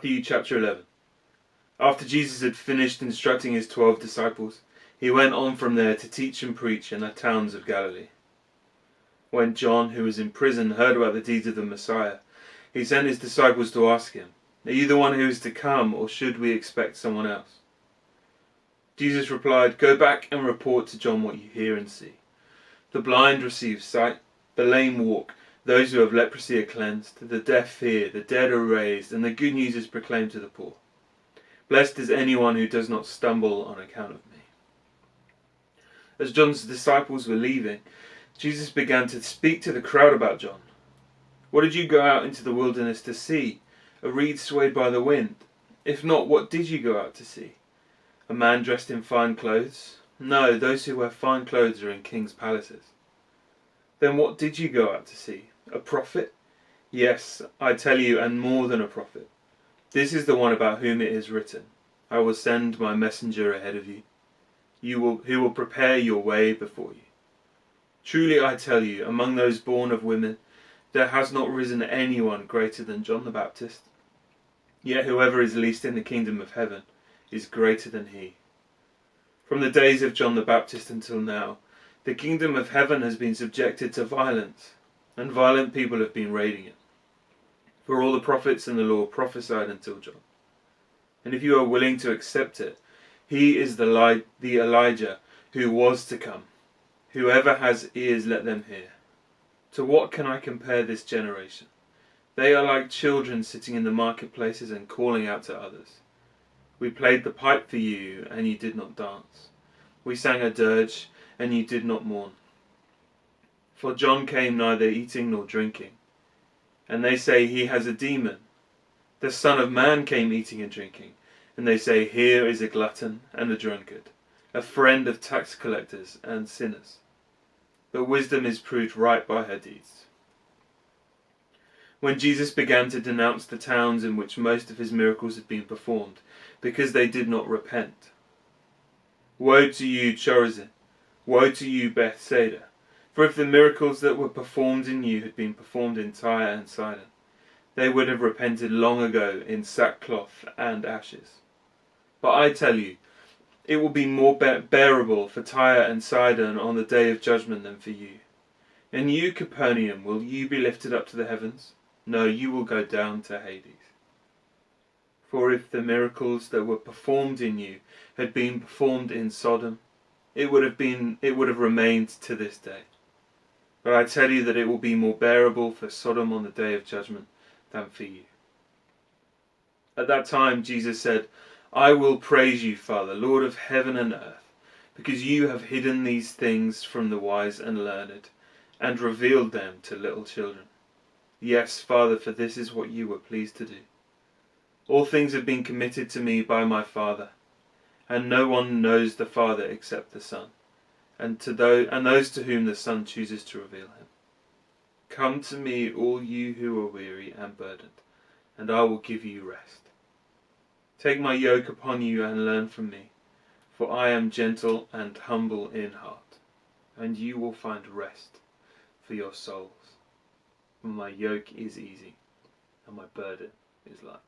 Matthew chapter 11. After Jesus had finished instructing his 12 disciples, he went on from there to teach and preach in the towns of Galilee. When John, who was in prison, heard about the deeds of the Messiah, he sent his disciples to ask him, "Are you the one who is to come, or should we expect someone else?" Jesus replied, "Go back and report to John what you hear and see. The blind receive sight, the lame walk, those who have leprosy are cleansed, the deaf hear, the dead are raised, and the good news is proclaimed to the poor. Blessed is anyone who does not stumble on account of me." As John's disciples were leaving, Jesus began to speak to the crowd about John. "What did you go out into the wilderness to see? A reed swayed by the wind? If not, what did you go out to see? A man dressed in fine clothes? No, those who wear fine clothes are in kings' palaces. Then what did you go out to see? A prophet? Yes, I tell you, and more than a prophet. This is the one about whom it is written, 'I will send my messenger ahead of you, who will prepare your way before you.' Truly I tell you, among those born of women, there has not risen anyone greater than John the Baptist. Yet whoever is least in the kingdom of heaven is greater than he. From the days of John the Baptist until now, the kingdom of heaven has been subjected to violence, and violent people have been raiding it. For all the prophets and the law prophesied until John. And if you are willing to accept it, he is the Elijah who was to come. Whoever has ears, let them hear. To what can I compare this generation? They are like children sitting in the marketplaces and calling out to others. We played the pipe for you, and you did not dance. We sang a dirge, and you did not mourn. For John came neither eating nor drinking, and they say he has a demon. The Son of Man came eating and drinking, and they say, here is a glutton and a drunkard, a friend of tax collectors and sinners. But wisdom is proved right by her deeds." When Jesus began to denounce the towns in which most of his miracles had been performed, because they did not repent, "Woe to you, Chorazin! Woe to you, Bethsaida! For if the miracles that were performed in you had been performed in Tyre and Sidon, they would have repented long ago in sackcloth and ashes. But I tell you, it will be more bearable for Tyre and Sidon on the day of judgment than for you. And you, Capernaum, will you be lifted up to the heavens? No, you will go down to Hades. For if the miracles that were performed in you had been performed in Sodom, it would have remained to this day. But I tell you that it will be more bearable for Sodom on the day of judgment than for you." At that time Jesus said, "I will praise you, Father, Lord of heaven and earth, because you have hidden these things from the wise and learned, and revealed them to little children. Yes, Father, for this is what you were pleased to do. All things have been committed to me by my Father, and no one knows the Father except the Son, and those to whom the Son chooses to reveal him. Come to me, all you who are weary and burdened, and I will give you rest. Take my yoke upon you and learn from me, for I am gentle and humble in heart, and you will find rest for your souls. For my yoke is easy, and my burden is light."